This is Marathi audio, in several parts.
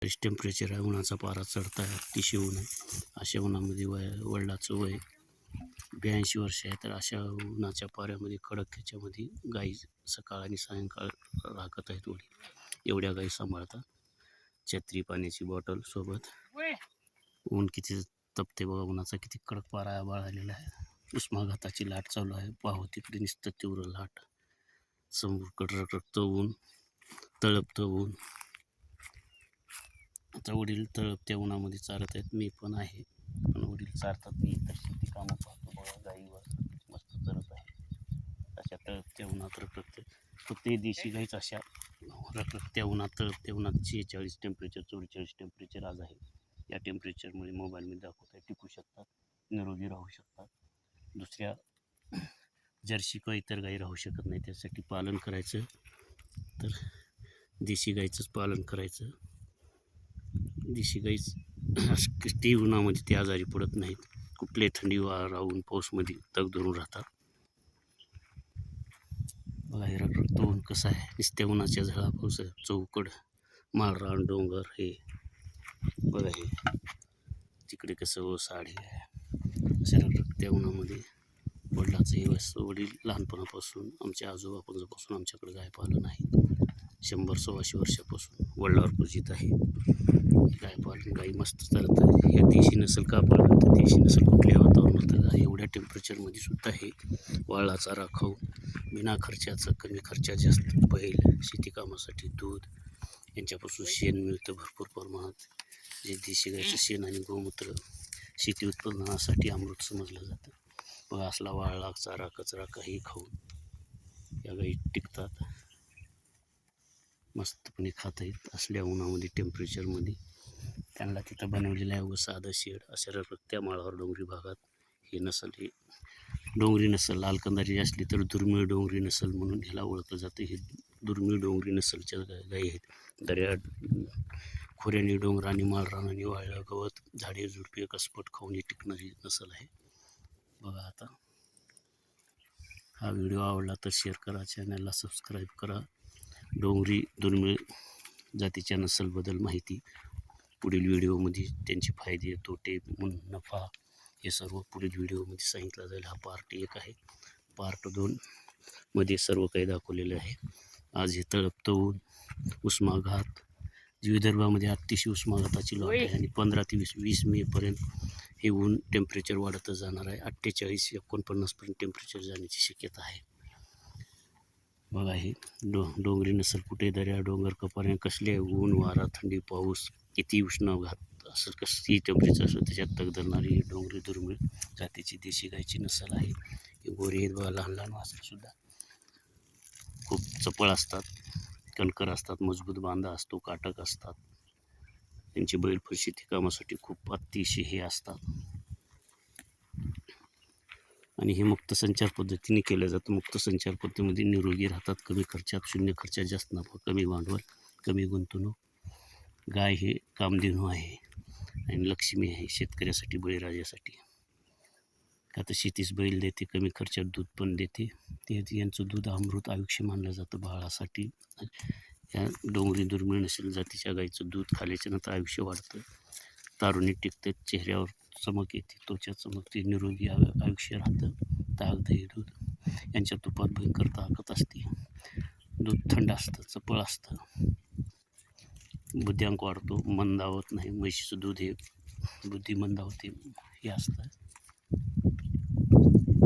टेम्परेचर आहे, उन्हाचा पारा चढता आहे, अतिशय ऊन आहे. अशा उन्हामध्ये वडिलाचं वय 82 वर्ष आहे. तर अशा उन्हाच्या पाऱ्यामध्ये कडक ह्याच्यामध्ये गाई सकाळ आणि सायंकाळ राखत आहेत वडील. एवढ्या गाई सांभाळतात. छत्री, पाण्याची बॉटल सोबत. ऊन किती तपते बघा, उन्हाचा किती कडक पारा आभाळ आलेला आहे. उष्माघाताची लाट चालू आहे. पाहू तिकडे नुसतं तीव्र लाट, समोर रखरखतं ऊन, तळपतं ऊन. आता वडील तळपत्या उन्हामध्ये चालत आहेत. मी पण आहे, पण वडील चालतात. मी इतर शेती कामं पाहतो बघा. गाईवर मस्त चरत आहे अशा तळपत्या उन्हात रखरखते. फक्त देशी गाईच अशा रखरखत्या उन्हात, तळपत्या उन्हात 46 टेम्परेचर 44 टेम्परेचर आज आहे. या टेम्परेचरमध्ये मोबाईलमध्ये दाखवत आहे, टिकू शकतात, निरोगी राहू शकतात. दुसऱ्या जर्सी किंवा इतर गाई राहू शकत नाही. त्यासाठी पालन करायचं तर देशी गाईचंच पालन करायचं. देशी गाईच किती उन्हामध्ये ते आजारी पडत नाहीत. कुठल्याही थंडी राहून पाऊसमध्ये तग धरून राहतात. बघा हे रखरखतं ऊन कसं आहे. नुसत्या उन्हाच्या झळा, पाऊस, चौकड, माळरान, डोंगर. हे बघा, हे तिकडे कसं साडी आहे. अशा रखरखत्या उन्हामध्ये वडिलाचं हे वस्तू. वडील लहानपणापासून आमच्या आजोबापासून आमच्याकडे गाय पालन आहे. 100-125 वर्षापासून वडिलावर पूजित आहे गाय पालन. गाई मस्त चालत आहे. ह्या देशी नसल का पाळलं तर देशी नसल कुठल्या वातावरणात गाय एवढ्या टेम्परेचरमध्ये सुद्धा हे वाळला चारा खाऊन बिना खर्चाचं, कमी खर्चात जास्त बैल, शेती कामासाठी दूध, यांच्यापासून शेण मिळतं भरपूर प्रमाणात. जे देशी गायचं शेण आणि गोमूत्र शेती उत्पादनासाठी अमृत समजलं जातं. बघा असला वाळला चारा, कचरा काही खाऊन या गाई टिकतात, मस्तपणे खाता येत. असल्या उन्हामध्ये टेम्परेचरमध्ये त्यांना तिथं बनवलेलं आहे व साधं शेड. अशा रखरखत्या माळावर डोंगरी भागात हे नसल, हे डोंगरी नसल लाल कंदारी असली तर दुर्मिळ डोंगरी नसल म्हणून ह्याला ओळखलं जातं. हे दुर्मिळ डोंगरी नसलच्या गायी आहेत. दर्या खोऱ्याने, डोंगराने, माळरानाने वाळलं गवत, झाडे झुडपे कसपट खाऊन ही टिकणारी नसल आहे. बघा आता हा व्हिडिओ आवडला तर शेअर करा, चॅनलला सबस्क्राईब करा. डोंगरी दुर्मिळ जातीच्या नसलबद्दल माहिती पुढील व्हिडिओमध्ये, त्यांचे फायदे, तोटे, नफा हे सर्व पुढील व्हिडिओमध्ये सांगितलं जाईल. हा पार्ट 1 आहे. पार्ट 2 मध्ये सर्व काही दाखवलेलं आहे. आज हे तळपतं ऊन, उष्माघात, विदर्भामध्ये अतिशय उष्माघाताची लाट आहे आणि 15 ते 20 मेपर्यंत हे ऊन टेम्परेचर वाढतच जाणार आहे. 48-49 पर्यंत टेम्परेचर जाण्याची शक्यता आहे. बघा हे डोंगरी नसल कुठे दर्या, डोंगर, कपाऱ्या कसले ऊन, वारा, थंडी, पाऊस, किती उष्माघात असं कसली टेम्परेचर असं त्याच्यात तग धरणारी डोंगरी दुर्मिळ जातीची देशी गायची नसल आहे. हे गोरे आहेत बघा, लहान लहान वासरंसुद्धा खूप चपळ असतात, कणकर असतात, मजबूत बांधा असतो, काटक असतात. त्यांची बैल शेती कामासाठी खूप अतिशय हे असतात. आणि हे मुक्त संचार पद्धतीने केलं जातं. मुक्त संचार पद्धतीमध्ये निरोगी राहतात. कमी खर्चात, शून्य खर्चात जास्त नफा, कमी भांडवल, कमी गुंतवणूक. गाय हे कामधेनू आहे आणि लक्ष्मी आहे शेतकऱ्यासाठी, बळीराजासाठी. का तर शेतीच बैल देते, कमी खर्चात दूध पण देते. ते यांचं दूध अमृत आयुष्य मानलं जातं बाळासाठी. या डोंगरी दुर्मिळ नसल जातीच्या गाईचं दूध खाल्ल्याच्या नंतर आयुष्य वाढतं, तारुण्य टिकतं, चेहऱ्यावर चमक येते, त्वचा चमकते, निरोगी आयुष्य राहतं. ताक, दही, दूध यांच्या तुपात भयंकर ताकद असते. दूध थंड असतं, चपळ असतं, बुद्ध्यांक वाढतो, मंदावत नाही. म्हशीचं दूध हे बुद्धी मंदावते हे असतं.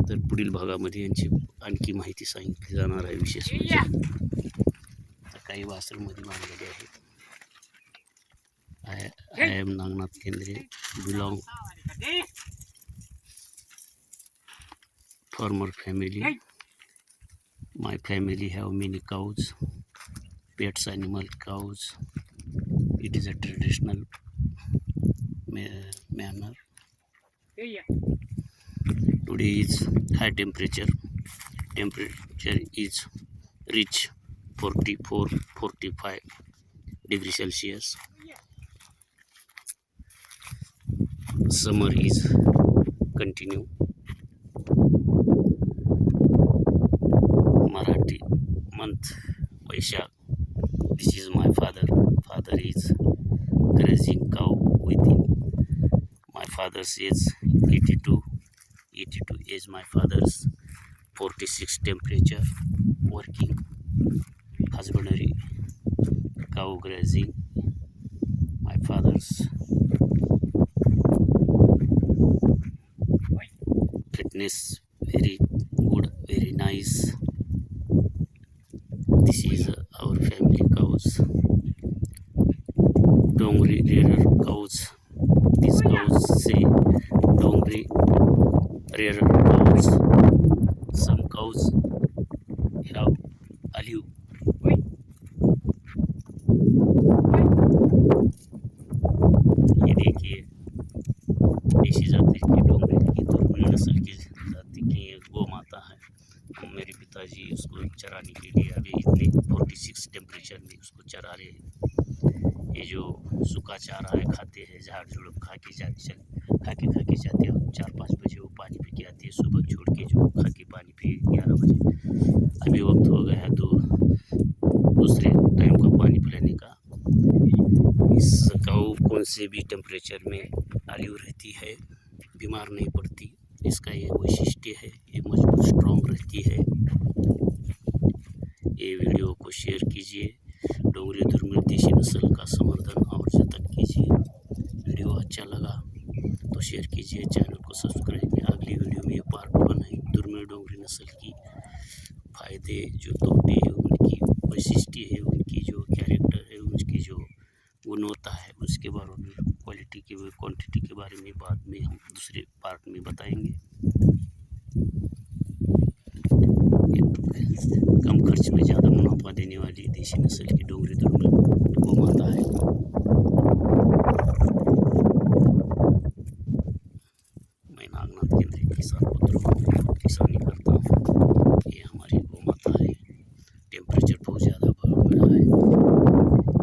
तर पुढील भागामध्ये यांची आणखी माहिती सांगितली जाणार आहे. विशेष म्हणजे काही वासरमध्ये मांडलेले आहेत. I am Nagnath Kendre, belong farmer family. My family have many cows, pets animal cows. It is a traditional manner. Today is high temperature. Temperature is reach 44-45 degrees Celsius. Summer is continue. Marathi month Vaishak. This is my father. Father is father's age 82. 82 age my father's. 46 temperature. Working husbandry, cow grazing. My father's fitness very good, very nice. This is our family cows. Dongri rearer cows. These cows say Dongri rearer cows. Some cows have olive. ये देखिए देशी जाति की डोंगरी की दुर्मिल नस्ल की जाति की गौ माता है। मेरे पिताजी उसको चराने के लिए अभी इतने 46 टेम्परेचर में उसको चरा रहे हैं। ये जो सूखा चारा है खाते हैं, झाड़ झुड़प खा के जाते हैं। 4-5 बजे वो पानी पी के आती है, सुबह छोड़ के जो खा के पानी पी 11 बजे। अभी वक्त हो गया है तो दूसरे टाइम का पानी पिलाने का। इस काऊ कौन से भी टेम्परेचर में अलिव रहती है, बीमार नहीं पड़ती। इसका ये वैशिष्ट्य है, ये मजबूत स्ट्रॉन्ग रहती है। ये वीडियो को शेयर कीजिए। डोंगरी दुर्मिल देशी नस्ल का संवर्धन और जतन कीजिए। वीडियो अच्छा लगा तो शेयर कीजिए, चैनल को सब्सक्राइब कीजिए। अगली वीडियो में ये पार्ट 1 है दुर्मिल डोंगरी नस्ल की फायदे, जो तोटे है, उनकी वैशिष्ट्य है, उनकी जो कैरेक्टर है, उनकी जो गुणवत्ता है, उसके बारे में, क्वालिटी के क्वांटिटी के बारे में बाद में हम दूसरे पार्ट में बताएंगे। कम खर्च में ज़्यादा मुनाफा देने वाली देशी नस्ल की डोंगरी दुर्मिल गौ माता है। मैं नागनाथ केंद्रीय किसान पुत्र हूँ, किसानी करता हूँ। ये हमारी गौ माता है। टेम्परेचर बहुत ज़्यादा बढ़ा है।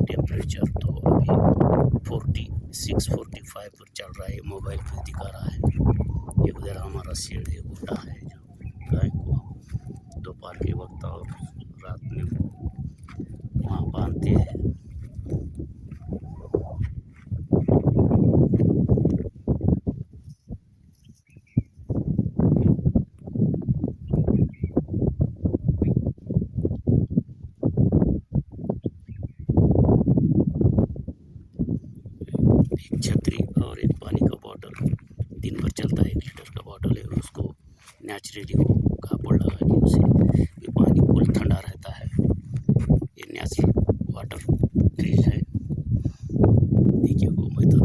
टेम्परेचर तो अभी 46-45 पर चल रहा है, मोबाइल पर दिखा रहा है। ये उधर हमारा शेड है, गोटा है, जो गाय को दोपहर के वक्त और रात में वहाँ बांधते हैं। एक छतरी और एक पानी का बॉटल दिन भर चलता है। 1 लीटर का बॉटल है, उसको नेचुरली वो कापड़ लगा के उसे ये पानी कूल ठंडा रहता है। ये नेचुरल वाटर फ्रिज है। देखिए वो मैं तो